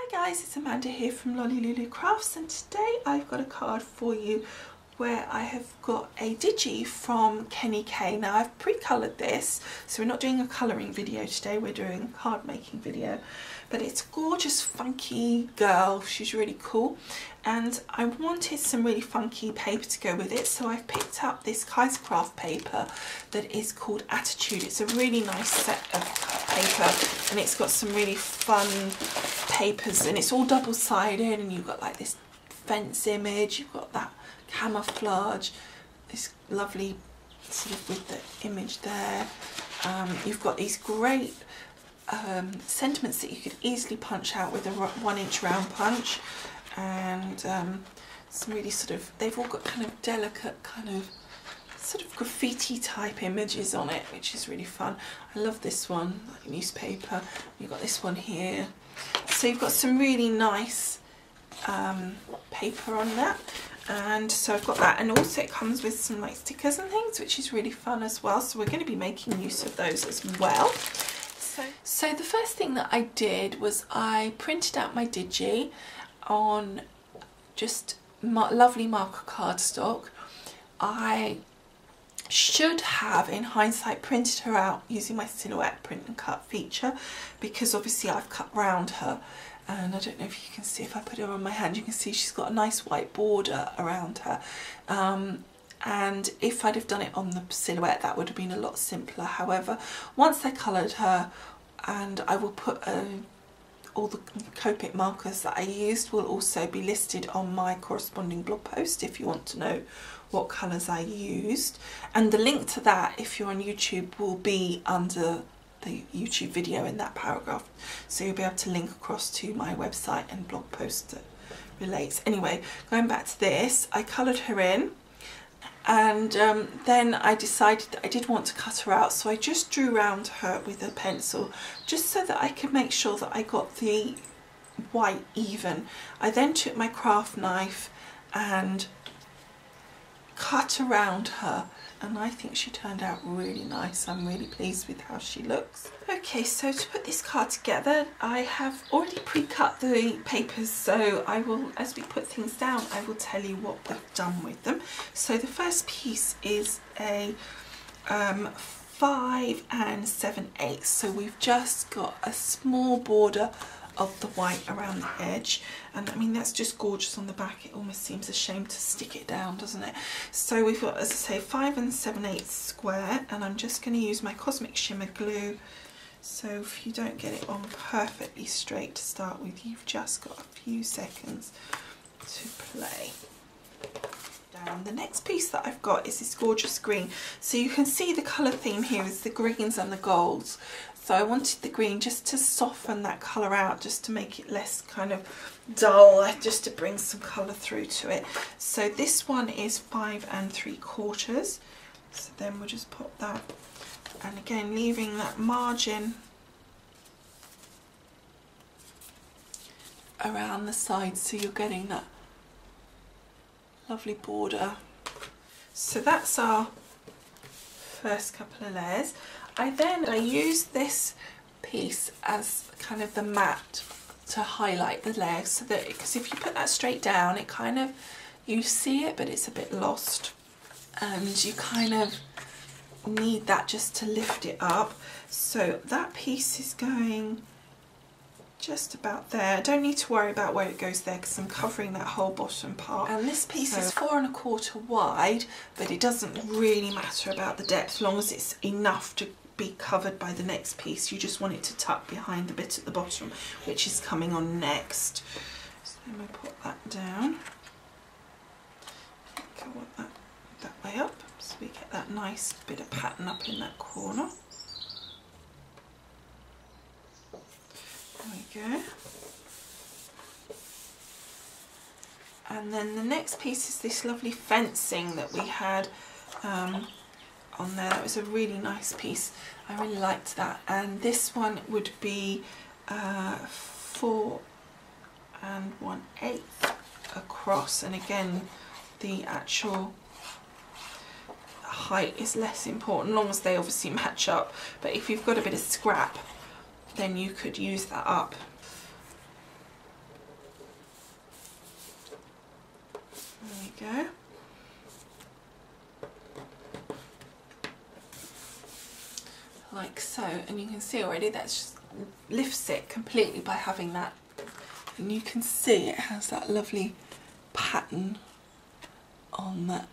Hi guys, it's Amanda here from Lolli Lulu Crafts, and today I've got a card for you where I have got a digi from Kenny K. Now I've pre-coloured this, so we're not doing a colouring video today, we're doing a card making video, but it's a gorgeous funky girl. She's really cool and I wanted some really funky paper to go with it, so I've picked up this kasiercraft paper that is called Attitude. It's a really nice set of paper and it's got some really fun papers and it's all double-sided, and you've got like this fence image, you've got that camouflage, this lovely sort of with the image there. You've got these great sentiments that you could easily punch out with a 1-inch round punch, and some really sort of, they've all got kind of delicate kind of sort of graffiti type images on it, which is really fun. I love this one, like newspaper. You've got this one here, so you've got some really nice paper on that. And so I've got that, and also it comes with some like stickers and things, which is really fun as well, so we're going to be making use of those as well. So the first thing that I did was I printed out my digi on just lovely marker cardstock. I should have, in hindsight, printed her out using my silhouette print and cut feature, because obviously I've cut round her, and I don't know if you can see, if I put her on my hand you can see she's got a nice white border around her, and if I'd have done it on the silhouette that would have been a lot simpler. However, once I coloured her, and I will put all the Copic markers that I used will also be listed on my corresponding blog post if you want to know what colours I used, and the link to that, if you're on YouTube, will be under the YouTube video in that paragraph, so you'll be able to link across to my website and blog post that relates. Anyway, going back to this, I coloured her in, and then I decided that I did want to cut her out, so I just drew around her with a pencil just so that I could make sure that I got the white even. I then took my craft knife and cut around her, and I think she turned out really nice. I'm really pleased with how she looks. Okay, so to put this card together, I have already pre-cut the papers, so I will, as we put things down, I will tell you what we've done with them. So the first piece is a 5 7/8, so we've just got a small border of the white around the edge, and I mean that's just gorgeous on the back. It almost seems a shame to stick it down, doesn't it? So we've got, as I say, 5 7/8 square, and I'm just going to use my Cosmic Shimmer glue, so if you don't get it on perfectly straight to start with, you've just got a few seconds to play. The next piece that I've got is this gorgeous green, so you can see the colour theme here is the greens and the golds. So I wanted the green just to soften that colour out, just to make it less kind of dull, just to bring some colour through to it. So this one is 5 3/4. So then we'll just pop that, and again leaving that margin around the side so you're getting that lovely border. So that's our first couple of layers. I used this piece as kind of the mat to highlight the layers, so that, because if you put that straight down, it kind of, you see it but it's a bit lost, and you kind of need that just to lift it up. So that piece is going just about there. I don't need to worry about where it goes there because I'm covering that whole bottom part. And this piece is 4 1/4 wide, but it doesn't really matter about the depth, as long as it's enough to be covered by the next piece. You just want it to tuck behind the bit at the bottom, which is coming on next. So then we'll put that down. I want that way up, so we get that nice bit of pattern up in that corner. There we go. And then the next piece is this lovely fencing that we had on there. That was a really nice piece. I really liked that. And this one would be 4 1/8 across. And again, the actual height is less important, as long as they obviously match up. But if you've got a bit of scrap, then you could use that up. There we go. Like so, and you can see already that just lifts it completely by having that, and you can see it has that lovely pattern on that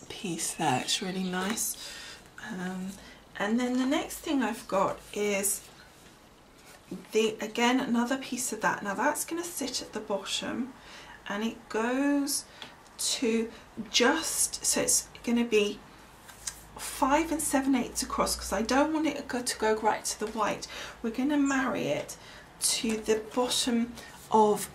piece there. It's really nice. And then the next thing I've got is again another piece of that. Now that's going to sit at the bottom, and it goes to just, so it's going to be 5 7/8 across, because I don't want it to go right to the white. We're going to marry it to the bottom of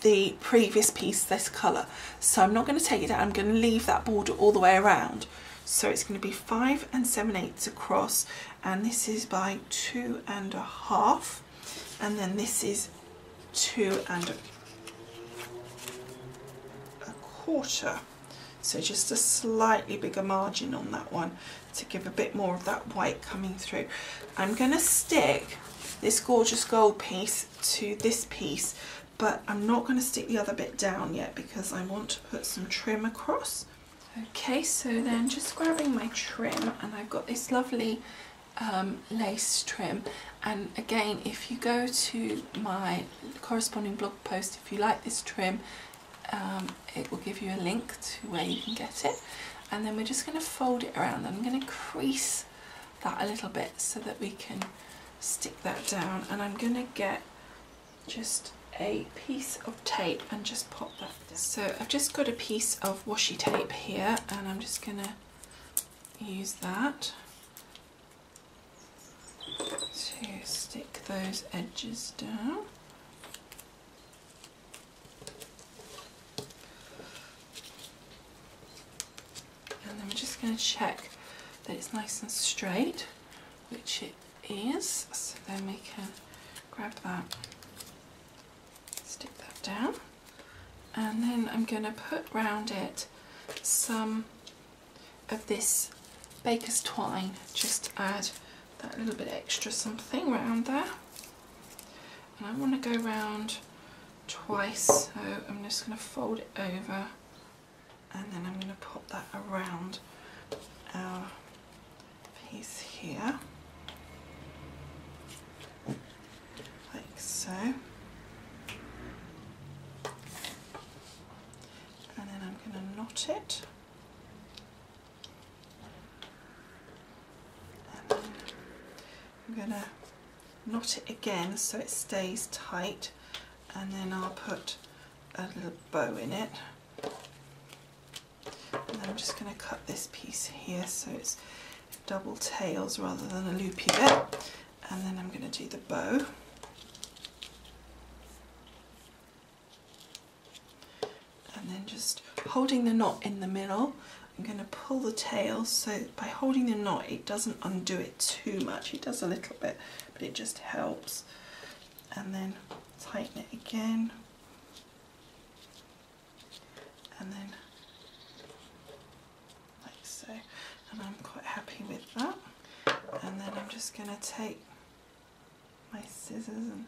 the previous piece, this colour. So I'm not going to take it out, I'm going to leave that border all the way around. So it's going to be 5 7/8 across, and this is by 2 1/2, and then this is 2 1/4. So just a slightly bigger margin on that one to give a bit more of that white coming through. I'm going to stick this gorgeous gold piece to this piece, but I'm not going to stick the other bit down yet because I want to put some trim across. Okay, so then just grabbing my trim, and I've got this lovely lace trim, and again, if you go to my corresponding blog post, if you like this trim, it will give you a link to where you can get it. And then we're just going to fold it around, and I'm going to crease that a little bit so that we can stick that down. And I'm going to get just a piece of tape and just pop that down. So I've just got a piece of washi tape here, and I'm just going to use that to stick those edges down. And then we're just going to check that it's nice and straight, which it is. So then we can grab that, stick that down, and then I'm going to put round it some of this baker's twine, just to add that little bit extra something round there. And I want to go round twice, so I'm just going to fold it over, and then I'm going to pop that around our piece here, like so. And then I'm going to knot it. And then I'm going to knot it again so it stays tight, and then I'll put a little bow in it. And then I'm just going to cut this piece here so it's double tails rather than a loopy bit, and then I'm going to do the bow. And then just holding the knot in the middle, I'm going to pull the tail, so by holding the knot it doesn't undo it too much. It does a little bit, but it just helps. And then tighten it again, and then like so, and I'm quite happy with that. And then I'm just going to take my scissors and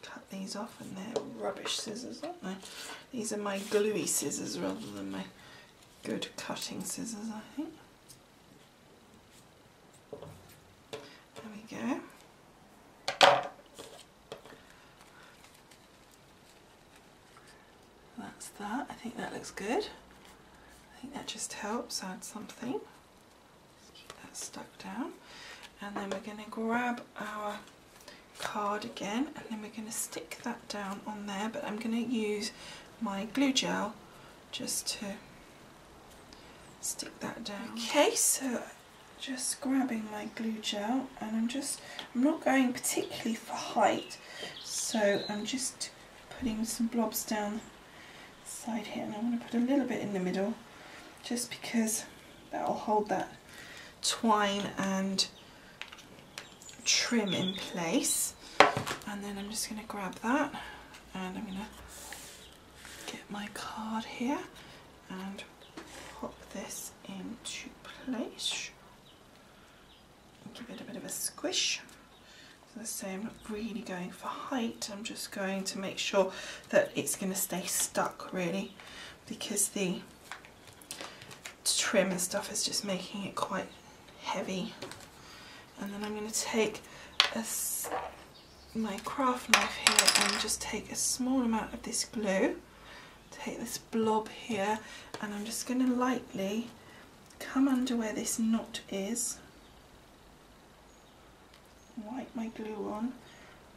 cut these off, and they're rubbish scissors, aren't they? These are my gluey scissors rather than my good cutting scissors, I think. There we go. That's that. I think that looks good. I think that just helps add something. Just keep that stuck down. And then we're going to grab our card again, and then we're going to stick that down on there, but I'm going to use my glue gel just to stick that down. Okay, so just grabbing my glue gel, and I'm not going particularly for height, so I'm just putting some blobs down the side here, and I want to put a little bit in the middle just because that'll hold that twine and trim in place. And then I'm just going to grab that, and I'm going to get my card here and pop this into place and give it a bit of a squish. As I say, I'm not really going for height, I'm just going to make sure that it's going to stay stuck really because the trim and stuff is just making it quite heavy. And then I'm going to take my craft knife here and just take a small amount of this glue, take this blob here, and I'm just going to lightly come under where this knot is, wipe my glue on,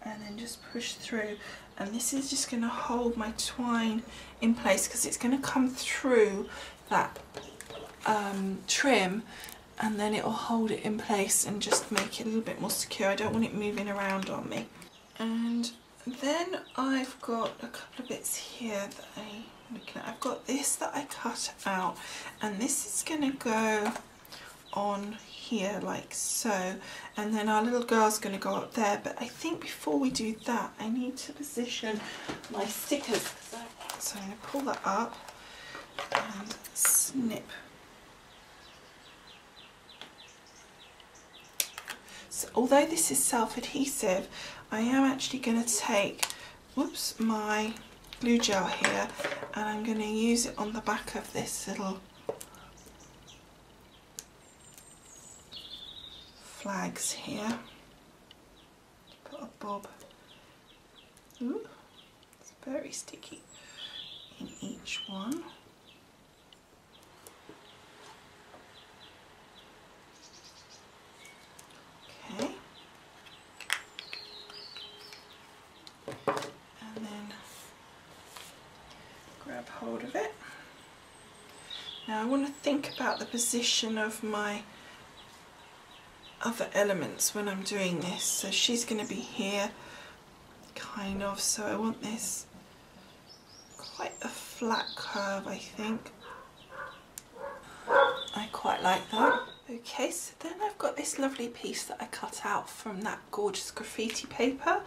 and then just push through. And this is just going to hold my twine in place because it's going to come through that trim, and then it will hold it in place and just make it a little bit more secure. I don't want it moving around on me. And then I've got a couple of bits here that I'm looking at. I've got this that I cut out, and this is going to go on here like so, and then our little girl's going to go up there. But I think before we do that, I need to position my stickers. So I'm going to pull that up and snip. So although this is self-adhesive, I am actually going to take, whoops, my glue gel here, and I'm going to use it on the back of this little flags here. Put a bob. Ooh, it's very sticky in each one. Okay. And then grab hold of it. Now I want to think about the position of my other elements when I'm doing this. So she's going to be here, kind of, so I want this quite a flat curve, I think. I quite like that. Okay, so then I've got this lovely piece that I cut out from that gorgeous graffiti paper,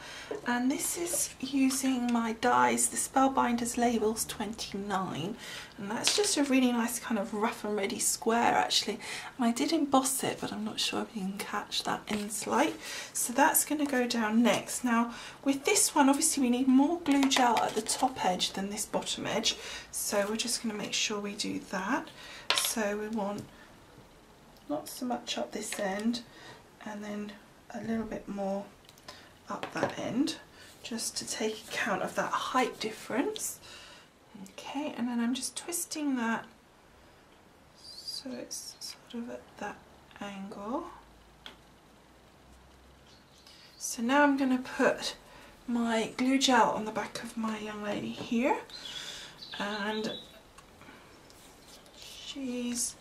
and this is using my dies, the Spellbinders Labels 29, and that's just a really nice kind of rough and ready square actually, and I did emboss it, but I'm not sure if you can catch that in this light. So that's going to go down next. Now with this one, obviously we need more glue gel at the top edge than this bottom edge, so we're just going to make sure we do that. So we want not so much up this end, and then a little bit more up that end, just to take account of that height difference. Okay, and then I'm just twisting that so it's sort of at that angle. So now I'm going to put my glue gel on the back of my young lady here, and she's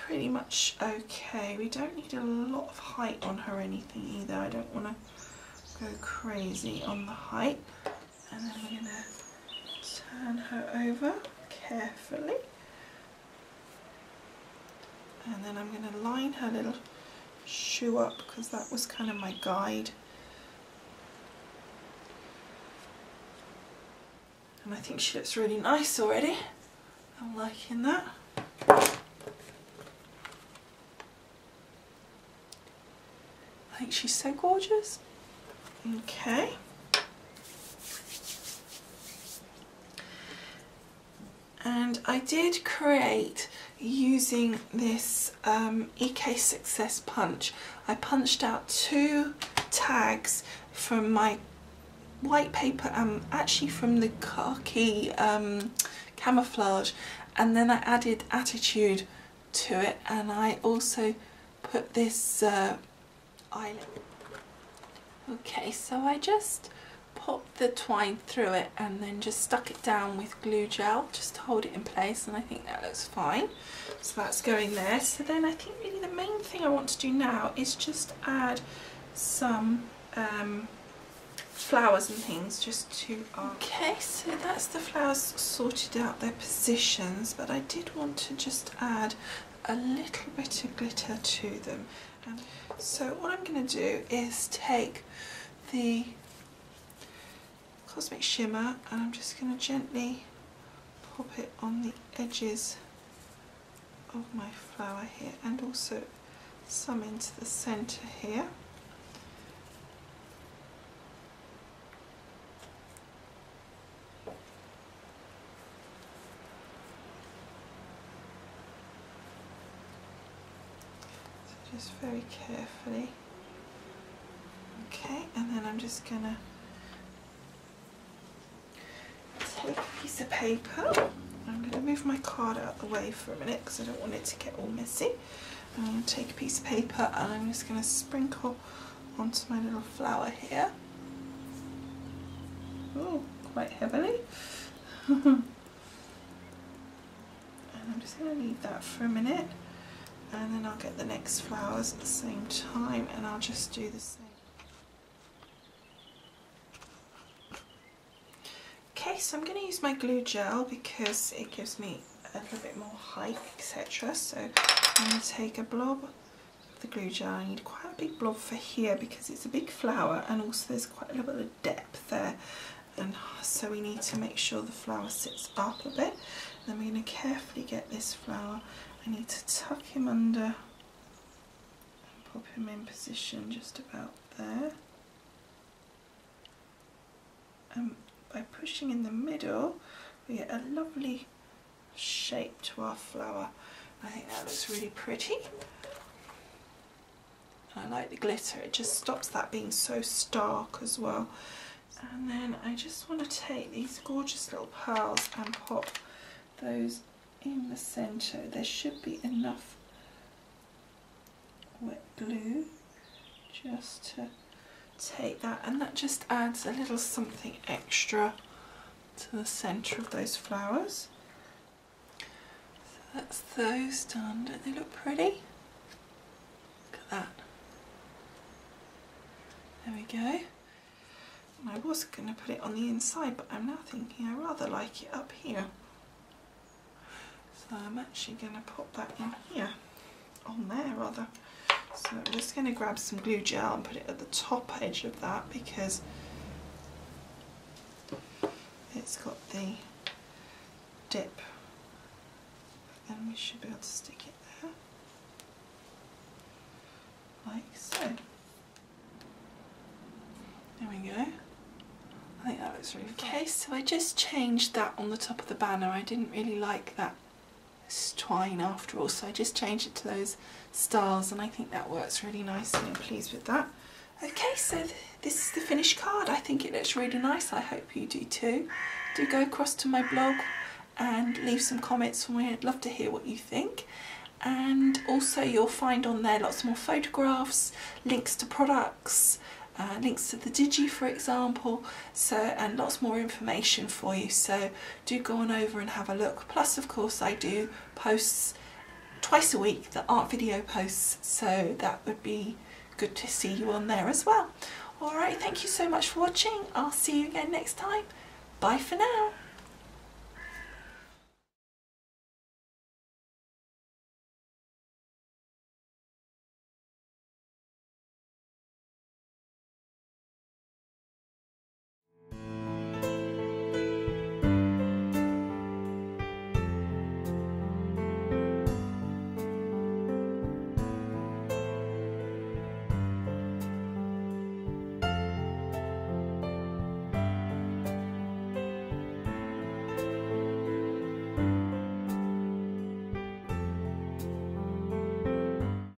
pretty much okay. We don't need a lot of height on her or anything either. I don't want to go crazy on the height. And then we're going to turn her over carefully. And then I'm going to line her little shoe up because that was kind of my guide. And I think she looks really nice already. I'm liking that. I think she's so gorgeous. Okay. And I did create using this EK Success punch. I punched out 2 tags from my white paper and actually from the khaki camouflage, and then I added attitude to it, and I also put this eyelet. Okay, so I just popped the twine through it and then just stuck it down with glue gel just to hold it in place, and I think that looks fine. So that's going there. So then I think really the main thing I want to do now is just add some flowers and things just to okay, so that's the flowers sorted out their positions, but I did want to just add a little bit of glitter to them. And so what I'm going to do is take the Cosmic Shimmer and I'm just going to gently pop it on the edges of my flower here, and also some into the centre here. just very carefully. Okay, and then I'm just gonna take a piece of paper. I'm going to move my card out of the way for a minute because I don't want it to get all messy. I'm going to take a piece of paper and I'm just going to sprinkle onto my little flower here. Oh, quite heavily. And I'm just going to leave that for a minute, and then I'll get the next flowers at the same time and I'll just do the same. Okay, so I'm going to use my glue gel because it gives me a little bit more height, etc. So I'm going to take a blob of the glue gel. I need quite a big blob for here because it's a big flower and also there's quite a little bit of depth there, and so we need to make sure the flower sits up a bit. Then we're going to carefully get this flower. I need to tuck him under and pop him in position just about there. By pushing in the middle, we get a lovely shape to our flower. I think that looks really pretty. I like the glitter, it just stops that being so stark as well. And then I just want to take these gorgeous little pearls and pop those in the centre. There should be enough wet glue just to take that, and that just adds a little something extra to the centre of those flowers. So that's those done. Don't they look pretty? Look at that. There we go. And I was going to put it on the inside, but I'm now thinking I rather like it up here. So I'm actually going to pop that in here, on there rather. So I'm just going to grab some glue gel and put it at the top edge of that because it's got the dip, and we should be able to stick it there, like so. There we go. I think that looks really good. Okay, so I just changed that on the top of the banner. I didn't really like that twine after all, so I just changed it to those stars, and I think that works really nicely. I'm pleased with that. Okay, so this is the finished card. I think it looks really nice. I hope you do too. Do go across to my blog and leave some comments for me. I'd love to hear what you think. And also you'll find on there lots more photographs, links to products, links to the digi for example, so, and lots more information for you, so do go on over and have a look. Plus of course I do posts twice a week that aren't video posts, so that would be good to see you on there as well. Alright, thank you so much for watching. I'll see you again next time. Bye for now.